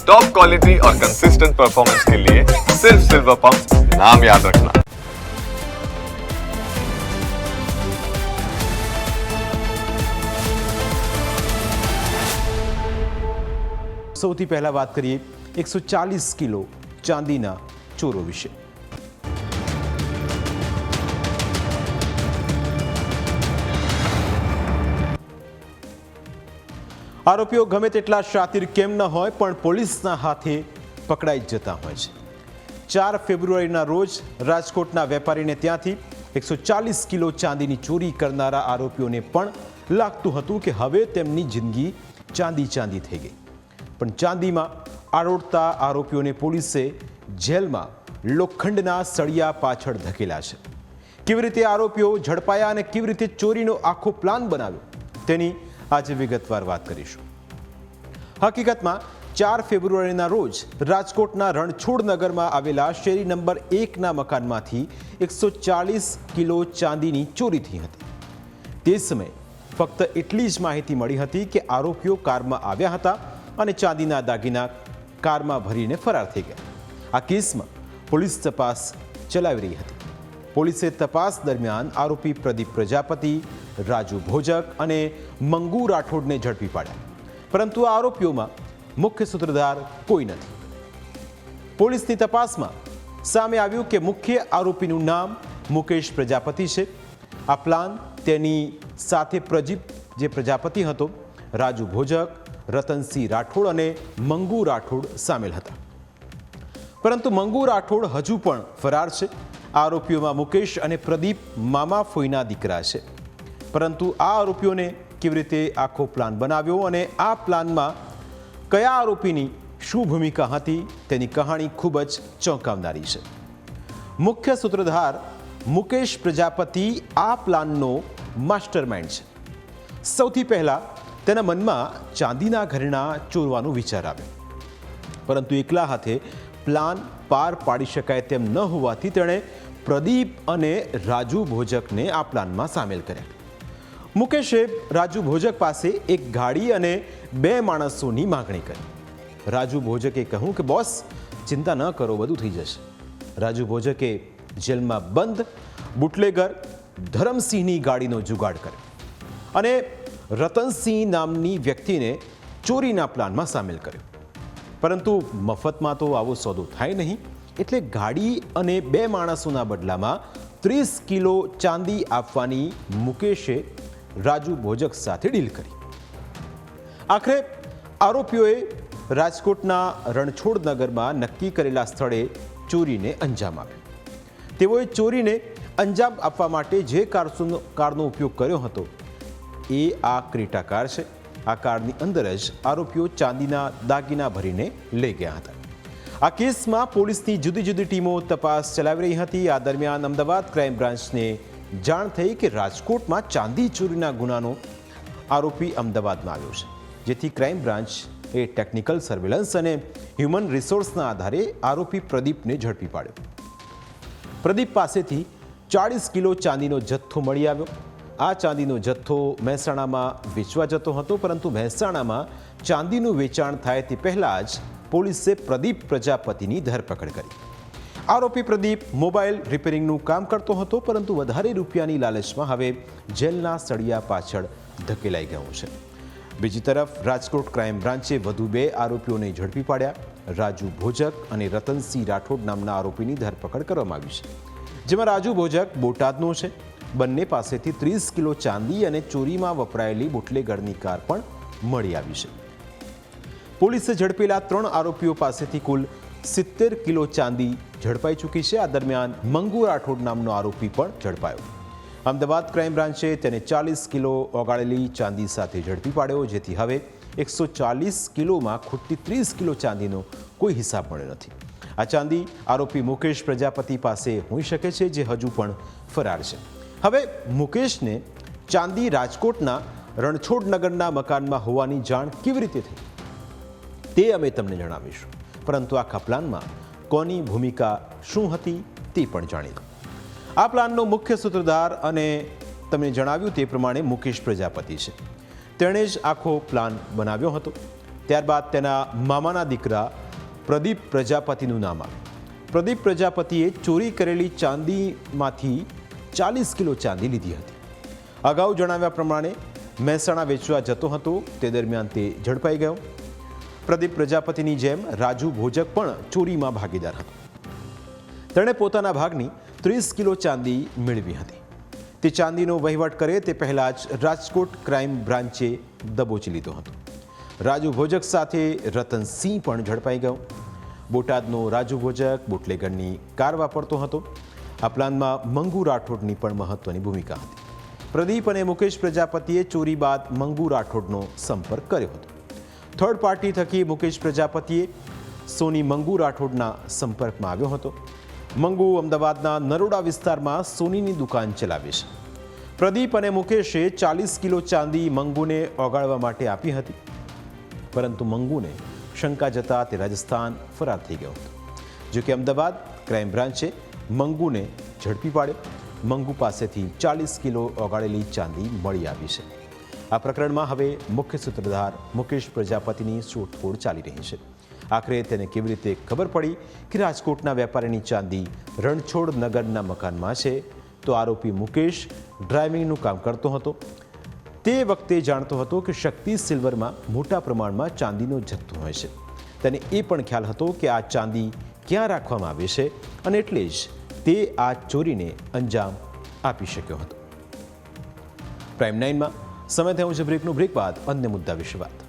Top quality और consistent performance के लिए सिर्फ सिल्वर पंप नाम याद रखना। સૌથી પહેલા વાત કરીએ 140 કિલો ચાંદીના ચોરો વિશે। આરોપીઓ ગમે તેટલા શાતિર કેમ ન હોય પણ પોલીસના હાથે પકડાઈ જતા હોય છે। 4 ફેબ્રુઆરીના રોજ રાજકોટના વેપારીને ત્યાંથી 140 કિલો ચાંદીની ચોરી કરનારા આરોપીઓને પણ લાગતું હતું કે હવે તેમની જિંદગી ચાંદી થઈ ગઈ, પણ ચાંદીમાં આરોળતા આરોપીઓને પોલીસે જેલમાં લોખંડના સળિયા પાછળ ધકેલા છે। કેવી રીતે આરોપીઓ ઝડપાયા અને કેવી રીતે ચોરીનો આખો પ્લાન બનાવ્યો તેની આજે વિગતવાર વાત કરીશું। હકીકતમાં 4 ફેબ્રુઆરીના રોજ રાજકોટના રણછોડનગરમાં આવેલા શેરી નંબર 1ના મકાનમાંથી 140 કિલો ચાંદીની ચોરી થઈ હતી। તે સમયે ફક્ત એટલી જ માહિતી મળી હતી કે આરોપીઓ કારમાં આવ્યા હતા અને ચાંદીના દાગીના કારમાં ભરીને ફરાર થઈ ગયા। આ કેસમાં પોલીસ તપાસ ચલાવી રહી હતી। પોલીસે તપાસ દરમિયાન આરોપી પ્રદીપ પ્રજાપતિ, રાજુ ભોજક અને મંગુ રાઠોડને ઝડપી પાડ્યા, પરંતુ આ આરોપીઓમાં મુખ્ય સૂત્રધાર કોઈ નથી। પોલીસની તપાસમાં સામે આવ્યું કે મુખ્ય આરોપીનું નામ મુકેશ પ્રજાપતિ છે। આ પ્લાન તેની સાથે જે પ્રજાપતિ હતો, રાજુ ભોજક, રતનસિંહ રાઠોડ અને મંગુ રાઠોડ સામેલ હતા, પરંતુ મંગુ રાઠોડ હજુ પણ ફરાર છે। આરોપીઓમાં મુકેશ અને પ્રદીપ મામા ફોઈના દીકરા છે, પરંતુ આ આરોપીઓને કેવી રીતે આખો પ્લાન બનાવ્યો અને આ પ્લાનમાં કયા આરોપીની શું ભૂમિકા હતી તેની કહાણી ખૂબ જ ચોંકાવનારી છે। મુખ્ય સૂત્રધાર મુકેશ પ્રજાપતિ આ પ્લાનનો માસ્ટરમાઇન્ડ છે। સૌથી પહેલા તેના મનમાં ચાંદીના ઘરેણા ચોરવાનો વિચાર આવ્યો, પરંતુ એકલા હાથે પ્લાન પાર પાડી શકાય તેમ ન હોવાથી તેણે પ્રદીપ અને રાજુ ભોજકને આ પ્લાનમાં સામેલ કર્યા। મુકેશે રાજુ ભોજક પાસે એક ગાડી અને 2 માણસોની માગણી કરી। રાજુ ભોજકે કહ્યું કે બોસ, ચિંતા ન કરો, બધું થઈ જશે। રાજુ ભોજકે જેલમાં બંધ બુટલેગર ધરમસિંહની ગાડીનો જુગાડ કર્યો અને રતનસિંહ નામની વ્યક્તિને ચોરીના પ્લાનમાં સામેલ કર્યો, પરંતુ મફતમાં તો આવો સોદો થાય નહીં, એટલે ગાડી અને 2 માણસોના બદલામાં 30 કિલો ચાંદી આપવાની મુકેશે રાજુ ભોજક સાથે ડીલ કરી। આખરે આરોપીઓએ રાજકોટના રણછોડનગરમાં નક્કી કરેલા સ્થળે ચોરીને અંજામ આપ્યો। તેઓએ ચોરીને અંજામ આપવા માટે જે કારનો ઉપયોગ કર્યો હતો એ આ ક્રેટા કાર છે। આ કારની અંદર જ આરોપીઓ ચાંદીના દાગીના ભરીને લઈ ગયા હતા। આ કેસમાં પોલીસની જુદી જુદી ટીમો તપાસ ચલાવી રહી હતી। આ દરમિયાન અમદાવાદ ક્રાઇમ બ્રાન્ચને જાણ થઈ કે રાજકોટમાં ચાંદી ચોરીના ગુનાનો આરોપી અમદાવાદમાં આવ્યો છે, જેથી ક્રાઇમ બ્રાન્ચ એ ટેકનિકલ સર્વેલન્સ અને હ્યુમન રિસોર્સના આધારે આરોપી પ્રદીપને ઝડપી પાડ્યો। પ્રદીપ પાસેથી 40 કિલો ચાંદીનો જથ્થો મળી આવ્યો। આ ચાંદીનો જથ્થો મહેસાણામાં વેચવા જતો હતો, પરંતુ મહેસાણામાં ચાંદીનું વેચાણ થાય તે પહેલાં જ પોલીસે પ્રદીપ પ્રજાપતિની ધરપકડ કરી। આરોપી પ્રદીપ મોબાઈલ રિપેરિંગનું કામ કરતો હતો, પરંતુ વધારે રૂપિયાની લાલચમાં હવે જેલના સળિયા પાછળ ધકેલાઈ ગયો છે। બીજી તરફ રાજકોટ ક્રાઇમ બ્રાન્ચે વધુ 2 આરોપીઓને ઝડપી પાડ્યા। રાજુ ભોજક અને રતનસિંહ રાઠોડ નામના આરોપીની ધરપકડ કરવામાં આવી છે, જેમાં રાજુ ભોજક બોટાદનો છે। બંને પાસેથી 30 કિલો ચાંદી અને ચોરીમાં વપરાયેલી બુટલેગરની કાર પણ મળી આવી છે। પોલીસે ઝડપેલા 3 આરોપીઓ પાસેથી કુલ 70 કિલો ચાંદી ઝડપાઈ ચૂકી છે। આ દરમિયાન મંગુ રાઠોડ નામનો આરોપી પણ ઝડપાયો। અમદાવાદ ક્રાઇમ બ્રાન્ચે તેને 40 કિલો ઓગાળેલી ચાંદી સાથે ઝડપી પાડ્યો, જેથી હવે 140 કિલોમાં ખૂટતી 30 કિલો ચાંદીનો કોઈ હિસાબ મળ્યો નથી। આ ચાંદી આરોપી મુકેશ પ્રજાપતિ પાસે હોઈ શકે છે, જે હજુ પણ ફરાર છે। હવે મુકેશને ચાંદી રાજકોટના રણછોડનગરના મકાનમાં હોવાની જાણ કેવી રીતે થઈ તે અમે તમને જણાવીશું, પરંતુ આખા પ્લાનમાં કોની ભૂમિકા શું હતી તે પણ જાણી લો। આ પ્લાનનો મુખ્ય સૂત્રધાર અને તમને જણાવ્યું તે પ્રમાણે મુકેશ પ્રજાપતિ છે। તેણે જ આખો પ્લાન બનાવ્યો હતો। ત્યારબાદ તેના મામાના દીકરા પ્રદીપ પ્રજાપતિનું નામ આવ્યું. પ્રદીપ પ્રજાપતિએ ચોરી કરેલી ચાંદીમાંથી 40 કિલો ચાંદી લીધી હતી. અગાઉ જણાવ્યા પ્રમાણે મહેસાણા વેચવા જતો હતો, તે દરમિયાન તે ઝડપાઈ ગયો. પ્રદીપ પ્રજાપતિની જેમ રાજુ ભોજક પણ ચોરીમાં ભાગીદાર હતો. તેણે પોતાના ભાગની 30 કિલો ચાંદી મેળવી હતી. તે ચાંદીનો વહીવટ કરે તે પહેલાં જ રાજકોટ ક્રાઇમ બ્રાન્ચે દબોચી લીધો હતો. રાજુ ભોજક સાથે રતનસિંહ પણ ઝડપાઈ ગયો. બોટાદનો રાજુ ભોજક બુટલેગરની કાર વાપરતો હતો. આ પ્લાનમાં મંગુ રાઠોડની પણ મહત્વની ભૂમિકા હતી. પ્રદીપ અને મુકેશ પ્રજાપતિએ ચોરી બાદ મંગુ રાઠોડનો સંપર્ક કર્યો હતો. થર્ડ પાર્ટી થકી મુકેશ પ્રજાપતિએ સોની મંગુ રાઠોડના સંપર્કમાં આવ્યો હતો. મંગુ અમદાવાદના નરોડા વિસ્તારમાં સોનીની દુકાન ચલાવે છે. પ્રદીપ અને મુકેશે 40 કિલો ચાંદી મંગુને ઓગાળવા માટે આપી હતી, પરંતુ મંગુને શંકા જતા તે રાજસ્થાન ફરાર થઈ ગયો હતો. જો કે અમદાવાદ ક્રાઇમ બ્રાન્ચે મંગુને ઝડપી પાડ્યો. મંગુ પાસેથી 40 કિલો ઓગાળેલી ચાંદી મળી આવી છે. આ પ્રકરણમાં હવે મુખ્ય સૂત્રધાર મુકેશ પ્રજાપતિની શોધખોળ ચાલી રહી છે. આખરે તેને કેવી રીતે ખબર પડી કે રાજકોટના વેપારીની ચાંદી રણછોડ નગરના મકાનમાં છે, તો આરોપી મુકેશ ડ્રાઇવિંગનું કામ કરતો હતો. તે વખતે જાણતો હતો કે શક્તિ સિલ્વરમાં મોટા પ્રમાણમાં ચાંદીનો જથ્થો હોય છે. તેને એ પણ ખ્યાલ હતો કે આ ચાંદી ક્યાં રાખવામાં આવે છે, અને એટલે જ તે આ ચોરીને અંજામ આપી શક્યો હતો. પ્રાઇમ 9માં સમય થયો છે બ્રેકનું. બ્રેક બાદ અન્ય મુદ્દા વિશે વાત.